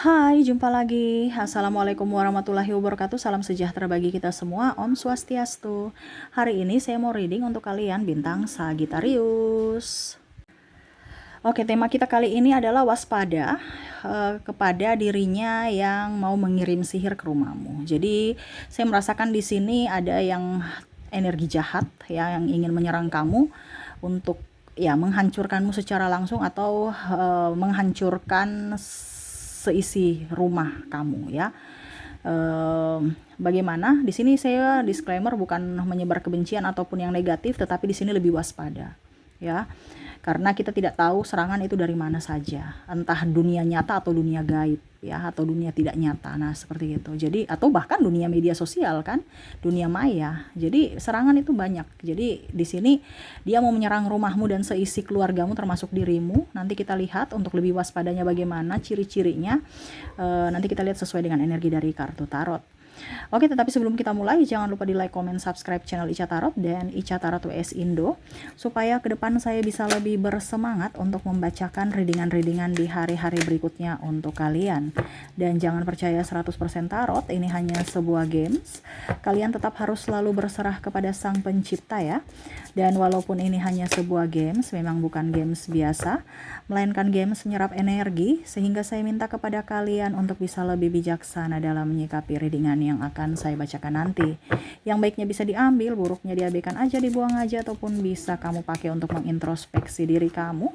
Hai, jumpa lagi. Assalamualaikum warahmatullahi wabarakatuh. Salam sejahtera bagi kita semua. Om Swastiastu. Hari ini saya mau reading untuk kalian bintang Sagittarius. Oke, tema kita kali ini adalah waspada kepada dirinya yang mau mengirim sihir ke rumahmu. Jadi, saya merasakan di sini ada yang energi jahat ya, yang ingin menyerang kamu untuk ya menghancurkanmu secara langsung atau menghancurkan seisi rumah kamu ya. Bagaimana? Di sini saya disclaimer bukan menyebar kebencian ataupun yang negatif, tetapi di sini lebih waspada ya. Karena kita tidak tahu serangan itu dari mana saja, entah dunia nyata atau dunia gaib ya, atau dunia tidak nyata. Nah, seperti itu. Jadi atau bahkan dunia media sosial kan, dunia maya. Jadi serangan itu banyak. Jadi di sini dia mau menyerang rumahmu dan seisi keluargamu termasuk dirimu. Nanti kita lihat untuk lebih waspadanya bagaimana ciri-cirinya. Nanti kita lihat sesuai dengan energi dari kartu tarot. Oke, tetapi sebelum kita mulai, jangan lupa di like, comment, subscribe channel Ica Tarot dan Ica Tarot WS Indo, supaya ke depan saya bisa lebih bersemangat untuk membacakan readingan-readingan di hari-hari berikutnya untuk kalian. Dan jangan percaya 100% tarot, ini hanya sebuah games. Kalian tetap harus selalu berserah kepada Sang Pencipta ya. Dan walaupun ini hanya sebuah games, memang bukan games biasa, melainkan games menyerap energi, sehingga saya minta kepada kalian untuk bisa lebih bijaksana dalam menyikapi readingan yang akan saya bacakan nanti. Yang baiknya bisa diambil, buruknya diabaikan aja, dibuang aja, ataupun bisa kamu pakai untuk mengintrospeksi diri kamu,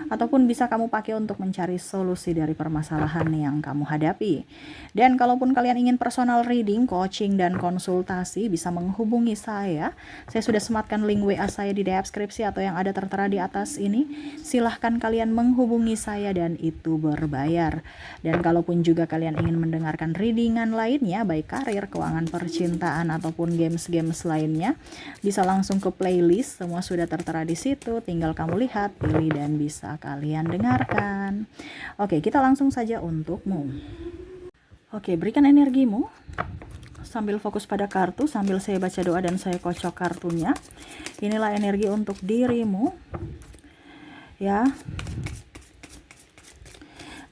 ataupun bisa kamu pakai untuk mencari solusi dari permasalahan yang kamu hadapi. Dan kalaupun kalian ingin personal reading, coaching, dan konsultasi, bisa menghubungi saya. Saya sudah sematkan link WA saya di deskripsi atau yang ada tertera di atas ini. Silahkan kalian menghubungi saya dan itu berbayar. Dan kalaupun juga kalian ingin mendengarkan readingan lainnya, baik karir, keuangan, percintaan, ataupun games-games lainnya, bisa langsung ke playlist. Semua sudah tertera di situ, tinggal kamu lihat, pilih, dan bisa kalian dengarkan. Oke, kita langsung saja untukmu. Oke, berikan energimu sambil fokus pada kartu, sambil saya baca doa dan saya kocok kartunya. Inilah energi untuk dirimu ya,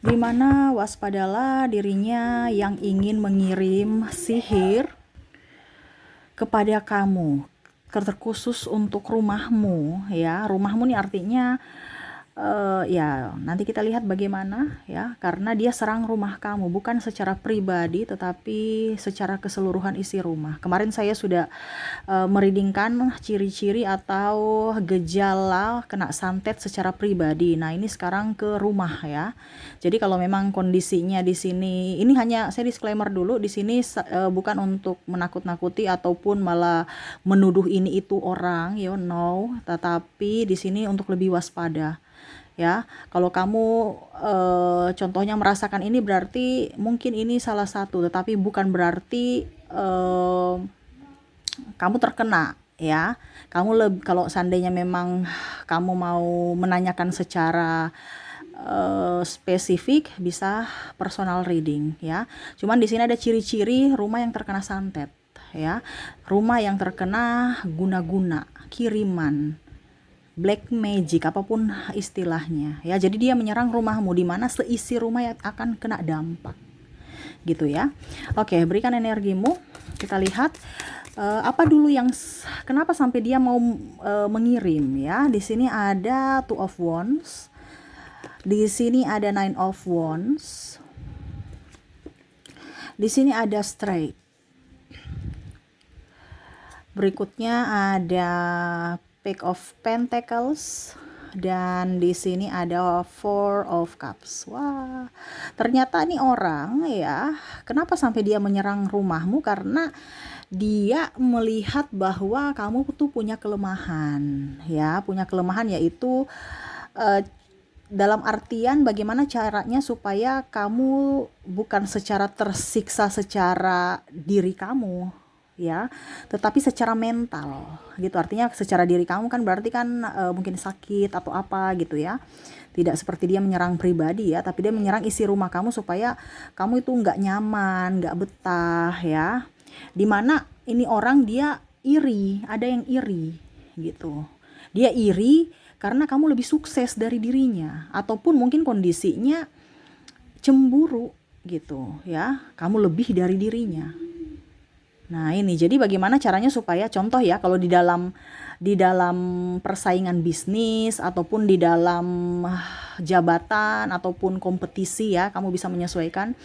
dimana waspadalah dirinya yang ingin mengirim sihir kepada kamu, terkhusus untuk rumahmu ya. Rumahmu nih artinya ya nanti kita lihat bagaimana ya, karena dia serang rumah kamu bukan secara pribadi tetapi secara keseluruhan isi rumah. Kemarin saya sudah mereadingkan ciri-ciri atau gejala kena santet secara pribadi. Nah, ini sekarang ke rumah ya. Jadi kalau memang kondisinya di sini, ini hanya saya disclaimer dulu, di sini bukan untuk menakut-nakuti ataupun malah menuduh ini itu orang, no, tetapi di sini untuk lebih waspada. Ya, kalau kamu contohnya merasakan ini, berarti mungkin ini salah satu, tetapi bukan berarti kamu terkena ya. Kalau seandainya memang kamu mau menanyakan secara spesifik, bisa personal reading ya. Cuman di sini ada ciri-ciri rumah yang terkena santet ya, rumah yang terkena guna-guna, kiriman, black magic, apapun istilahnya ya. Jadi dia menyerang rumahmu di mana seisi rumah yang akan kena dampak gitu ya. Oke, berikan energimu. Kita lihat apa dulu yang kenapa sampai dia mau mengirim ya. Di sini ada Two of Wands. Di sini ada Nine of Wands. Di sini ada Straight. Berikutnya ada Page of Pentacles, dan di sini ada Four of Cups. Wah, ternyata ini orang ya, kenapa sampai dia menyerang rumahmu? Karena dia melihat bahwa kamu tuh punya kelemahan ya, punya kelemahan yaitu dalam artian bagaimana caranya supaya kamu bukan secara tersiksa secara diri kamu ya, tetapi secara mental gitu. Artinya secara diri kamu kan berarti kan mungkin sakit atau apa gitu ya. Tidak seperti dia menyerang pribadi ya, tapi dia menyerang isi rumah kamu supaya kamu itu nggak nyaman, nggak betah ya. Dimana ini orang dia iri, ada yang iri gitu. Dia iri karena kamu lebih sukses dari dirinya, ataupun mungkin kondisinya cemburu gitu ya. Kamu lebih dari dirinya. Nah, ini jadi bagaimana caranya supaya contoh ya, kalau di dalam persaingan bisnis ataupun di dalam jabatan ataupun kompetisi ya, kamu bisa menyesuaikan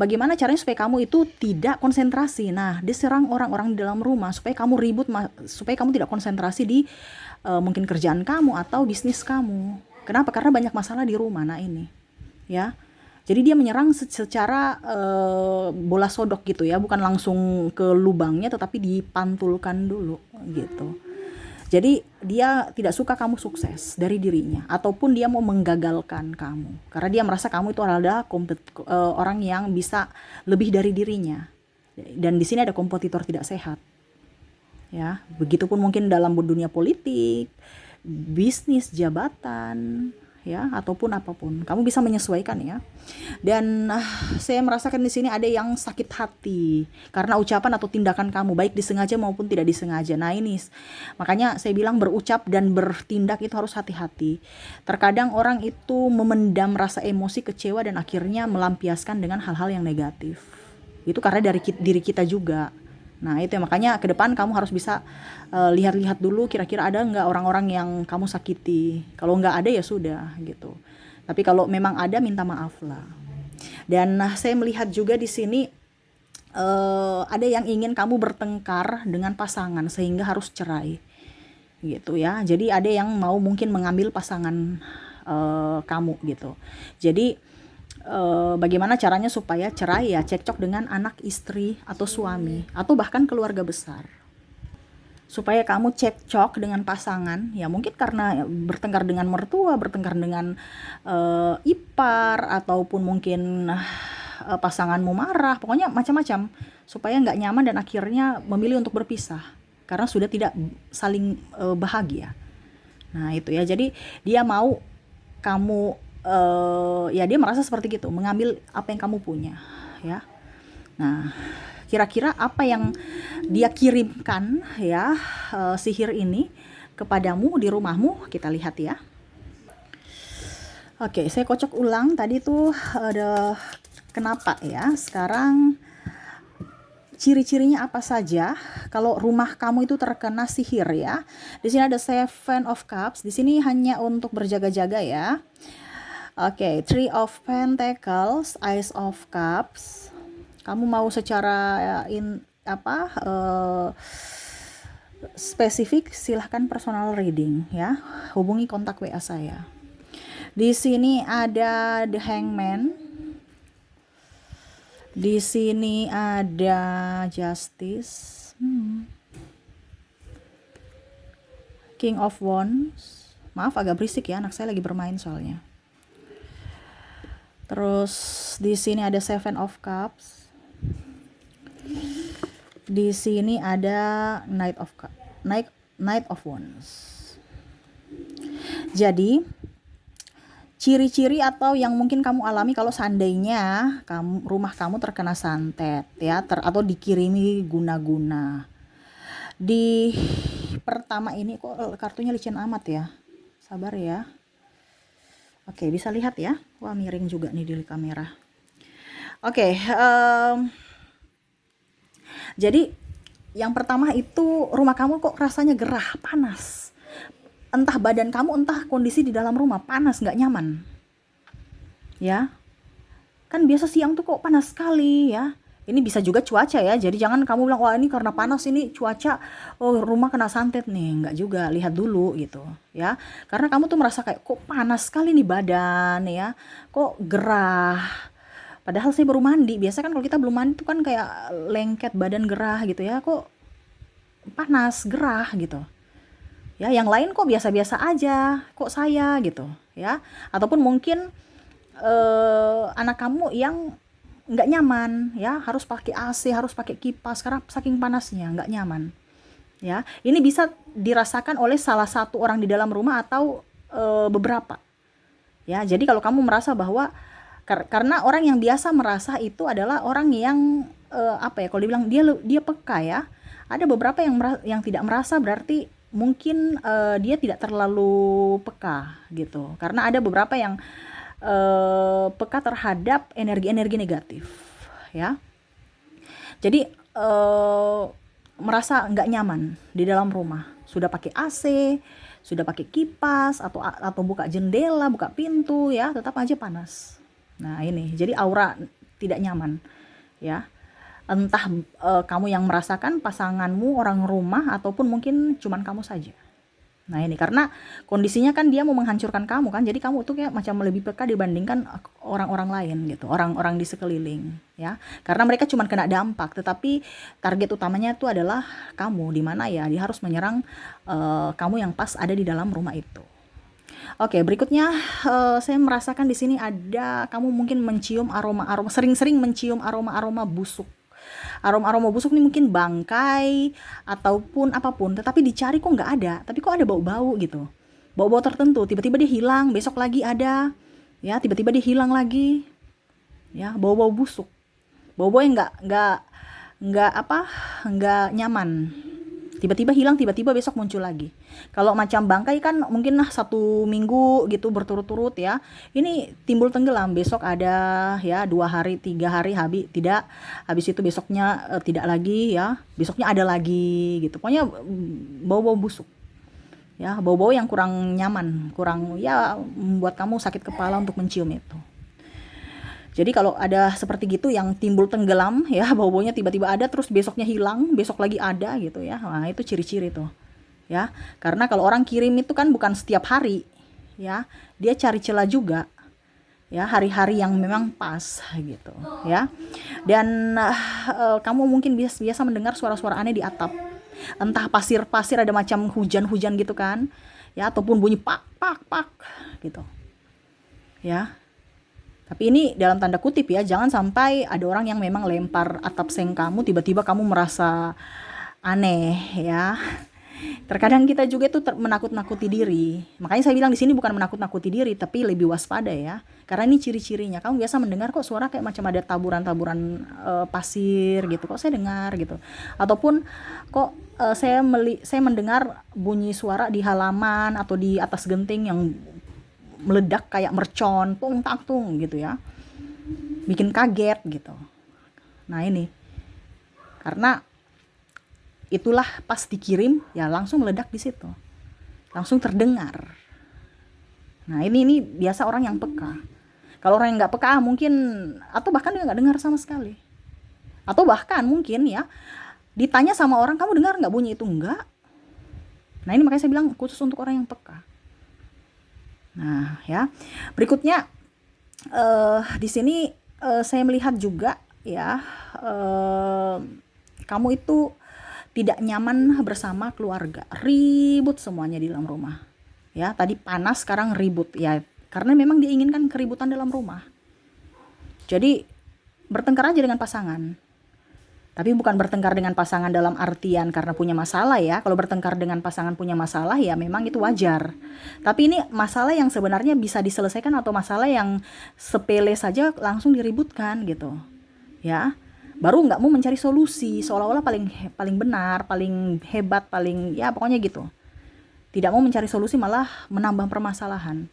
bagaimana caranya supaya kamu itu tidak konsentrasi. Nah, diserang orang-orang di dalam rumah supaya kamu ribut, supaya kamu tidak konsentrasi di mungkin kerjaan kamu atau bisnis kamu. Kenapa? Karena banyak masalah di rumah. Nah, ini ya. Jadi dia menyerang secara bola sodok gitu ya, bukan langsung ke lubangnya tetapi dipantulkan dulu gitu. Jadi dia tidak suka kamu sukses dari dirinya, ataupun dia mau menggagalkan kamu karena dia merasa kamu itu adalah orang yang bisa lebih dari dirinya. Dan di sini ada kompetitor tidak sehat. Ya, begitupun mungkin dalam dunia politik, bisnis, jabatan, ya, ataupun apapun. Kamu bisa menyesuaikan ya. Dan saya merasakan di sini ada yang sakit hati karena ucapan atau tindakan kamu, baik disengaja maupun tidak disengaja. Nah, ini makanya saya bilang berucap dan bertindak itu harus hati-hati. Terkadang orang itu memendam rasa emosi, kecewa, dan akhirnya melampiaskan dengan hal-hal yang negatif. Itu karena dari diri kita juga. Nah, itu ya, makanya ke depan kamu harus bisa lihat-lihat dulu kira-kira ada nggak orang-orang yang kamu sakiti. Kalau nggak ada ya sudah gitu. Tapi kalau memang ada, minta maaf lah. Dan saya melihat juga di sini ada yang ingin kamu bertengkar dengan pasangan sehingga harus cerai gitu ya. Jadi ada yang mau mungkin mengambil pasangan kamu gitu. Jadi bagaimana caranya supaya cerai ya, cekcok dengan anak, istri, atau suami, atau bahkan keluarga besar. Supaya kamu cekcok dengan pasangan, ya mungkin karena bertengkar dengan mertua, bertengkar dengan ipar, ataupun mungkin pasanganmu marah, pokoknya macam-macam, supaya nggak nyaman dan akhirnya memilih untuk berpisah karena sudah tidak saling bahagia. Nah, itu ya, jadi dia mau kamu ya dia merasa seperti gitu, mengambil apa yang kamu punya ya. Nah, kira-kira apa yang dia kirimkan ya, sihir ini kepadamu di rumahmu, kita lihat ya. Oke, saya kocok ulang tadi tuh ada kenapa ya. Sekarang ciri-cirinya apa saja kalau rumah kamu itu terkena sihir ya. Di sini ada Seven of Cups. Di sini hanya untuk berjaga-jaga ya. Oke, Three of Pentacles, Ace of Cups. Kamu mau secara spesifik, silahkan personal reading ya. Hubungi kontak WA saya. Di sini ada The Hangman. Di sini ada Justice. King of Wands. Maaf agak berisik ya, anak saya lagi bermain soalnya. Terus di sini ada Seven of Cups. Di sini ada Knight of Wands. Jadi ciri-ciri atau yang mungkin kamu alami kalau seandainya rumah kamu terkena santet ya, atau dikirimi guna-guna. Di pertama ini kok kartunya licin amat ya. Sabar ya. Oke, bisa lihat ya. Wah, miring juga nih di kamera. Oke, jadi yang pertama itu rumah kamu kok rasanya gerah, panas. Entah badan kamu, entah kondisi di dalam rumah, panas, nggak nyaman. Ya, kan biasa siang tuh kok panas sekali ya. Ini bisa juga cuaca ya, jadi jangan kamu bilang, wah ini karena panas ini cuaca, oh rumah kena santet nih. Enggak juga, lihat dulu gitu ya. Karena kamu tuh merasa kayak, kok panas sekali nih badan ya, kok gerah. Padahal saya baru mandi, biasa kan kalau kita belum mandi tuh kan kayak lengket badan gerah gitu ya, kok panas, gerah gitu. Ya, yang lain kok biasa-biasa aja, kok saya gitu ya. Ataupun mungkin anak kamu yang nggak nyaman ya, harus pakai AC, harus pakai kipas karena saking panasnya, nggak nyaman ya. Ini bisa dirasakan oleh salah satu orang di dalam rumah atau beberapa ya. Jadi kalau kamu merasa bahwa karena orang yang biasa merasa itu adalah orang yang kalau dibilang dia peka ya. Ada beberapa yang tidak merasa, berarti mungkin dia tidak terlalu peka gitu. Karena ada beberapa yang peka terhadap energi-energi negatif, ya. Jadi merasa nggak nyaman di dalam rumah. Sudah pakai AC, sudah pakai kipas atau buka jendela, buka pintu, ya, tetap aja panas. Nah, ini. Jadi aura tidak nyaman, ya. Entah kamu yang merasakan, pasanganmu, orang rumah, ataupun mungkin cuman kamu saja. Nah, ini karena kondisinya kan dia mau menghancurkan kamu kan, jadi kamu tuh kayak macam lebih peka dibandingkan orang-orang lain gitu, orang-orang di sekeliling, ya. Karena mereka cuma kena dampak, tetapi target utamanya itu adalah kamu, di mana ya dia harus menyerang kamu yang pas ada di dalam rumah itu. Oke, berikutnya saya merasakan di sini ada kamu mungkin mencium aroma-aroma, sering-sering mencium aroma-aroma busuk. Aroma-aroma busuk nih mungkin bangkai ataupun apapun, tetapi dicari kok nggak ada, tapi kok ada bau-bau gitu. Bau-bau tertentu, tiba-tiba dia hilang, besok lagi ada, ya, tiba-tiba dia hilang lagi, ya, bau-bau busuk. Bau-bau yang nggak nyaman. Tiba-tiba hilang, tiba-tiba besok muncul lagi. Kalau macam bangkai kan mungkin 1 minggu gitu berturut-turut, ya. Ini timbul tenggelam, besok ada, ya, 2 hari, 3 hari habis tidak, habis itu besoknya tidak lagi, ya, besoknya ada lagi gitu. Pokoknya bau-bau busuk, ya, bau-bau yang kurang nyaman, kurang, ya, membuat kamu sakit kepala untuk mencium itu. Jadi kalau ada seperti gitu yang timbul tenggelam, ya, bau-baunya tiba-tiba ada terus besoknya hilang, besok lagi ada gitu, ya. Nah, itu ciri-ciri tuh. Ya. Karena kalau orang kirim itu kan bukan setiap hari, ya. Dia cari celah juga. Ya, hari-hari yang memang pas gitu, ya. Dan kamu mungkin biasa mendengar suara-suara aneh di atap. Entah pasir-pasir ada macam hujan-hujan gitu kan. Ya, ataupun bunyi pak pak pak gitu. Ya. Tapi ini dalam tanda kutip ya, jangan sampai ada orang yang memang lempar atap seng kamu, tiba-tiba kamu merasa aneh, ya. Terkadang kita juga itu menakut-nakuti diri. Makanya saya bilang di sini bukan menakut-nakuti diri, tapi lebih waspada, ya. Karena ini ciri-cirinya. Kamu biasa mendengar kok suara kayak macam ada taburan-taburan pasir gitu. Kok saya dengar gitu. Ataupun kok saya mendengar bunyi suara di halaman atau di atas genting yang meledak kayak mercon, tung tak tung gitu, ya. Bikin kaget gitu. Nah, ini. Karena itulah pas dikirim ya langsung meledak di situ. Langsung terdengar. Nah, ini biasa orang yang peka. Kalau orang yang nggak peka mungkin, atau bahkan dia nggak dengar sama sekali. Atau bahkan mungkin, ya, ditanya sama orang, kamu dengar nggak bunyi itu? Enggak. Nah, ini makanya saya bilang khusus untuk orang yang peka. Nah, ya. Berikutnya di sini saya melihat juga, ya, kamu itu tidak nyaman bersama keluarga. Ribut semuanya di dalam rumah. Ya, tadi panas, sekarang ribut, ya. Karena memang dia inginkan keributan dalam rumah. Jadi bertengkar aja dengan pasangan. Tapi bukan bertengkar dengan pasangan dalam artian karena punya masalah, ya. Kalau bertengkar dengan pasangan punya masalah, ya memang itu wajar. Tapi ini masalah yang sebenarnya bisa diselesaikan atau masalah yang sepele saja langsung diributkan gitu. Ya. Baru nggak mau mencari solusi, seolah-olah paling benar, paling hebat, paling, ya, pokoknya gitu. Tidak mau mencari solusi, malah menambah permasalahan.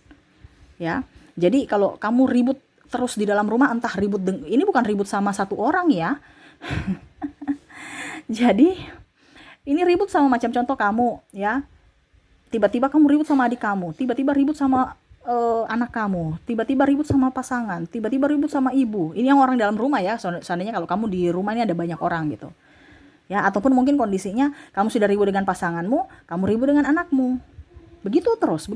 Ya. Jadi kalau kamu ribut terus di dalam rumah, entah ini bukan ribut sama satu orang, ya. Jadi ini ribut sama, macam contoh kamu, ya, tiba-tiba kamu ribut sama adik kamu, tiba-tiba ribut sama anak kamu, tiba-tiba ribut sama pasangan, tiba-tiba ribut sama ibu. Ini yang orang dalam rumah, ya. Seandainya kalau kamu di rumah ini ada banyak orang gitu, ya. Ataupun mungkin kondisinya kamu sudah ribut dengan pasanganmu, kamu ribut dengan anakmu, begitu terus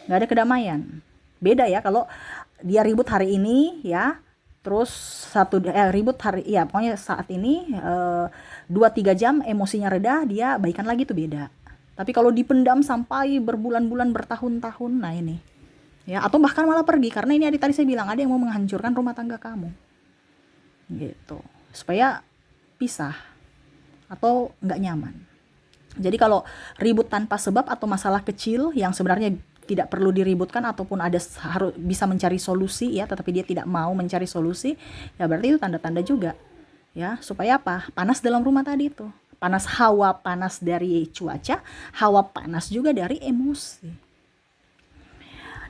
nggak ada kedamaian. Beda, ya, kalau dia ribut hari ini, ya, terus ribut hari, ya, pokoknya saat ini 2-3 jam emosinya reda, dia baikan lagi, tuh beda. Tapi kalau dipendam sampai berbulan-bulan, bertahun-tahun, nah ini, ya, atau bahkan malah pergi, karena ini tadi saya bilang ada yang mau menghancurkan rumah tangga kamu gitu, supaya pisah atau nggak nyaman. Jadi kalau ribut tanpa sebab atau masalah kecil yang sebenarnya tidak perlu diributkan ataupun harus bisa mencari solusi, ya, tetapi dia tidak mau mencari solusi, ya berarti itu tanda-tanda juga, ya, supaya apa? Panas dalam rumah tadi itu. Panas, hawa panas dari cuaca, hawa panas juga dari emosi.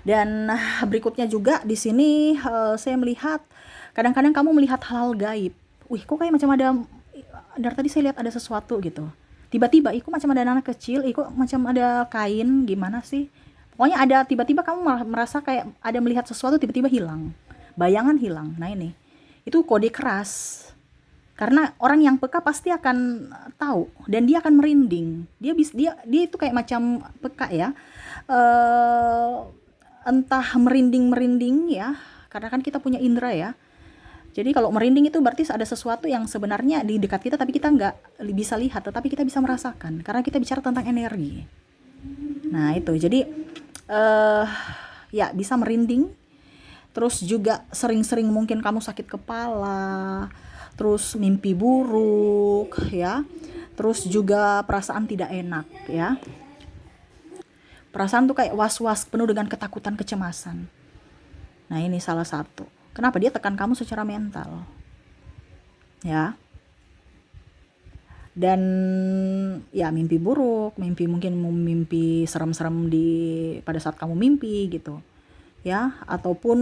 Dan berikutnya juga di sini saya melihat kadang-kadang kamu melihat hal-hal gaib. Wih, kok kayak macam ada, dari tadi saya lihat ada sesuatu gitu. Tiba-tiba, kok macam ada anak kecil, kok macam ada kain, gimana sih? Pokoknya ada tiba-tiba kamu merasa kayak ada melihat sesuatu tiba-tiba hilang. Bayangan hilang. Nah ini. Itu kode keras. Karena orang yang peka pasti akan tahu dan dia akan merinding. Dia itu kayak macam peka ya. Eh entah merinding ya. Karena kan kita punya indera ya. Jadi kalau merinding itu berarti ada sesuatu yang sebenarnya di dekat kita tapi kita nggak bisa lihat, tetapi kita bisa merasakan karena kita bicara tentang energi. Nah itu, jadi ya bisa merinding. Terus juga sering-sering mungkin kamu sakit kepala, terus mimpi buruk ya, terus juga perasaan tidak enak ya. Perasaan tuh kayak was-was, penuh dengan ketakutan, kecemasan. Nah ini salah satu. Kenapa? Dia tekan kamu secara mental ya. Dan ya mimpi buruk, mungkin mimpi serem-serem pada saat kamu mimpi gitu ya, ataupun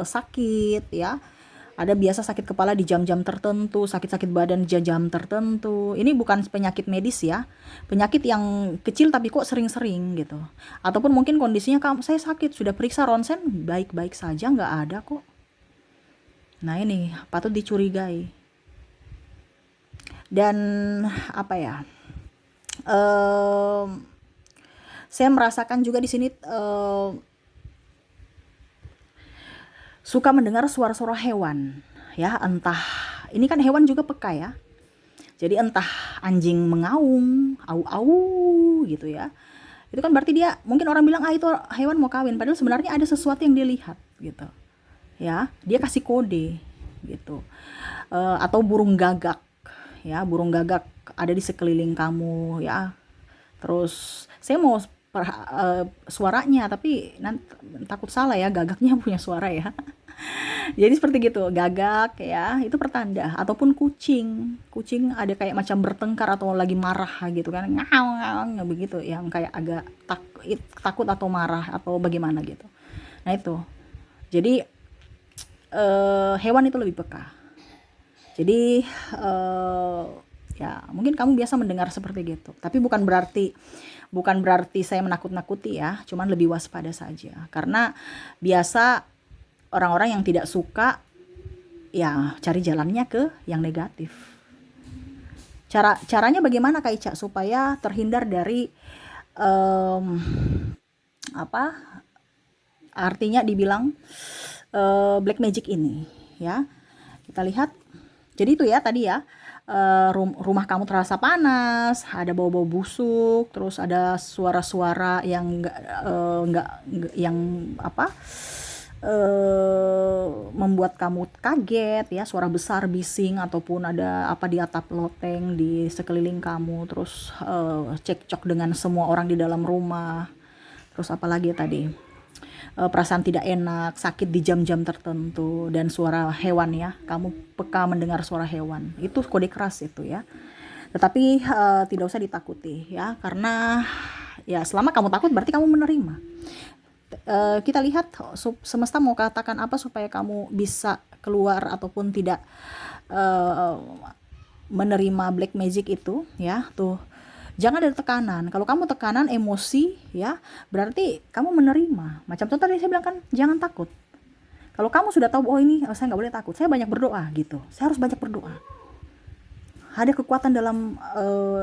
sakit ya. Ada biasa sakit kepala di jam-jam tertentu, sakit-sakit badan di jam-jam tertentu. Ini bukan penyakit medis ya, penyakit yang kecil tapi kok sering-sering gitu. Ataupun mungkin kondisinya saya sakit, sudah periksa ronsen baik-baik saja, nggak ada kok. Nah ini patut dicurigai. Dan apa ya, saya merasakan juga di sini suka mendengar suara-suara hewan ya, entah ini kan hewan juga peka ya, jadi entah anjing mengaum au gitu ya, itu kan berarti dia mungkin orang bilang itu hewan mau kawin, padahal sebenarnya ada sesuatu yang dia lihat gitu ya, dia kasih kode gitu. Atau burung gagak ya, burung gagak ada di sekeliling kamu ya. Terus saya mau suaranya tapi takut salah ya, gagaknya punya suara ya. Jadi seperti gitu, gagak ya, itu pertanda. Ataupun kucing ada kayak macam bertengkar atau lagi marah gitu kan, ngau begitu, yang kayak agak takut atau marah atau bagaimana gitu. Nah itu, jadi hewan itu lebih peka. Jadi ya mungkin kamu biasa mendengar seperti gitu, tapi bukan berarti saya menakut-nakuti ya, cuman lebih waspada saja. Karena biasa orang-orang yang tidak suka ya cari jalannya ke yang negatif. Caranya bagaimana Kak Ica supaya terhindar dari apa artinya dibilang black magic ini ya. Kita lihat. Jadi itu ya tadi ya, rumah kamu terasa panas, ada bau-bau busuk, terus ada suara-suara yang enggak yang apa membuat kamu kaget ya, suara besar bising ataupun ada apa di atap loteng di sekeliling kamu, terus cekcok dengan semua orang di dalam rumah. Terus apalagi tadi, perasaan tidak enak, sakit di jam-jam tertentu, dan suara hewan ya, kamu peka mendengar suara hewan, itu kode keras itu ya. Tetapi tidak usah ditakuti ya, karena ya selama kamu takut berarti kamu menerima. Kita lihat semesta mau katakan apa supaya kamu bisa keluar ataupun tidak menerima black magic itu ya. Tuh, jangan ada tekanan. Kalau kamu tekanan emosi ya, berarti kamu menerima. Macam contoh tadi saya bilang kan, jangan takut. Kalau kamu sudah tahu, oh ini saya nggak boleh takut, saya banyak berdoa gitu, saya harus banyak berdoa, ada kekuatan dalam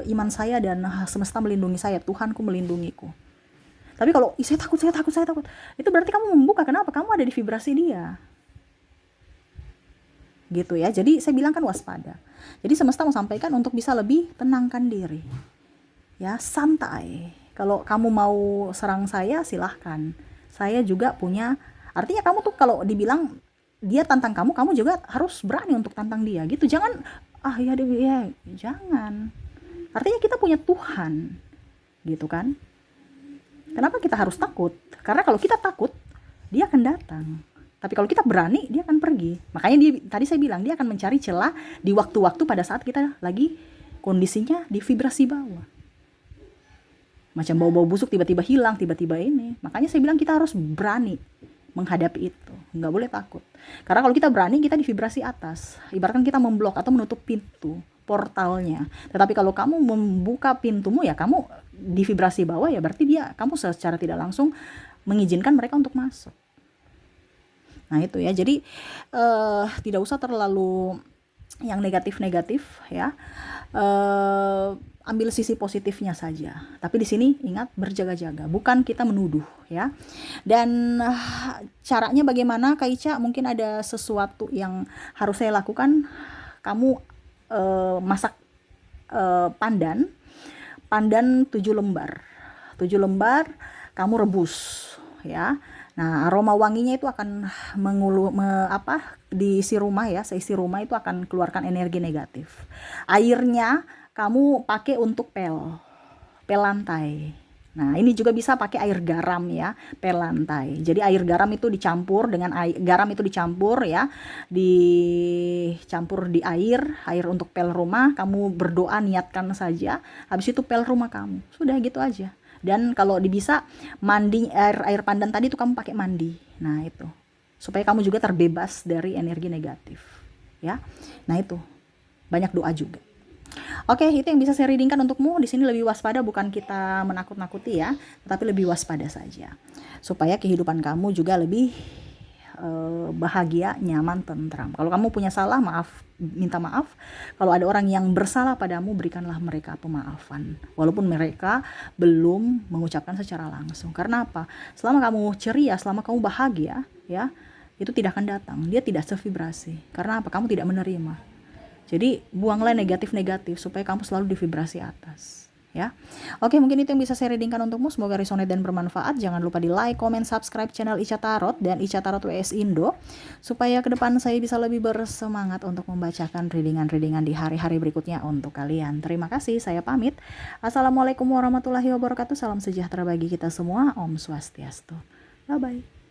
iman saya dan semesta melindungi saya, Tuhanku melindungiku. Tapi kalau saya takut, itu berarti kamu membuka. Kenapa? Kamu ada di vibrasi dia gitu ya. Jadi saya bilang kan waspada. Jadi semesta mau sampaikan untuk bisa lebih tenangkan diri ya, santai. Kalau kamu mau serang saya silahkan, saya juga punya. Artinya kamu tuh kalau dibilang dia tantang kamu, kamu juga harus berani untuk tantang dia gitu. Jangan ya jangan. Artinya kita punya Tuhan gitu kan. Kenapa kita harus takut? Karena kalau kita takut, dia akan datang. Tapi kalau kita berani, dia akan pergi. Makanya tadi saya bilang, dia akan mencari celah di waktu-waktu pada saat kita lagi kondisinya di vibrasi bawah. Macam bau-bau busuk tiba-tiba hilang, tiba-tiba ini. Makanya saya bilang kita harus berani menghadapi itu, nggak boleh takut. Karena kalau kita berani, kita di vibrasi atas. Ibaratkan kita memblok atau menutup pintu portalnya. Tetapi kalau kamu membuka pintumu, ya kamu di vibrasi bawah, ya berarti kamu secara tidak langsung mengizinkan mereka untuk masuk. Nah itu ya, jadi tidak usah terlalu yang negatif-negatif ya. Ambil sisi positifnya saja. Tapi di sini ingat berjaga-jaga, bukan kita menuduh ya. Dan caranya bagaimana Kak Ica? Mungkin ada sesuatu yang harus saya lakukan. Kamu masak pandan 7 lembar. 7 lembar kamu rebus ya. Nah, aroma wanginya itu akan diisi rumah ya, seisi rumah itu akan keluarkan energi negatif. Airnya kamu pakai untuk pel lantai. Nah, ini juga bisa pakai air garam ya, pel lantai. Jadi air garam itu dicampur dengan garam itu dicampur ya, dicampur di air untuk pel rumah. Kamu berdoa, niatkan saja. Habis itu pel rumah kamu. Sudah gitu aja. Dan kalau bisa mandi air pandan tadi itu kamu pakai mandi. Nah, itu. Supaya kamu juga terbebas dari energi negatif, ya. Nah, itu. Banyak doa juga. Oke, itu yang bisa saya readingkan untukmu. Di sini lebih waspada, bukan kita menakut-nakuti ya, tetapi lebih waspada saja. Supaya kehidupan kamu juga lebih bahagia, nyaman, tentram. Kalau kamu punya salah, minta maaf. Kalau ada orang yang bersalah padamu, berikanlah mereka pemaafan. Walaupun mereka belum mengucapkan secara langsung. Karena apa? Selama kamu ceria, selama kamu bahagia, ya, itu tidak akan datang. Dia tidak sevibrasi. Karena apa? Kamu tidak menerima. Jadi buanglah negatif-negatif supaya kamu selalu di vibrasi atas, ya. Oke, mungkin itu yang bisa saya readingkan untukmu. Semoga resonate dan bermanfaat. Jangan lupa di like, comment, subscribe channel Ica Tarot dan Ica Tarot WS Indo supaya ke depan saya bisa lebih bersemangat untuk membacakan readingan-readingan di hari-hari berikutnya untuk kalian. Terima kasih, saya pamit. Assalamualaikum warahmatullahi wabarakatuh. Salam sejahtera bagi kita semua. Om Swastiastu. Bye bye.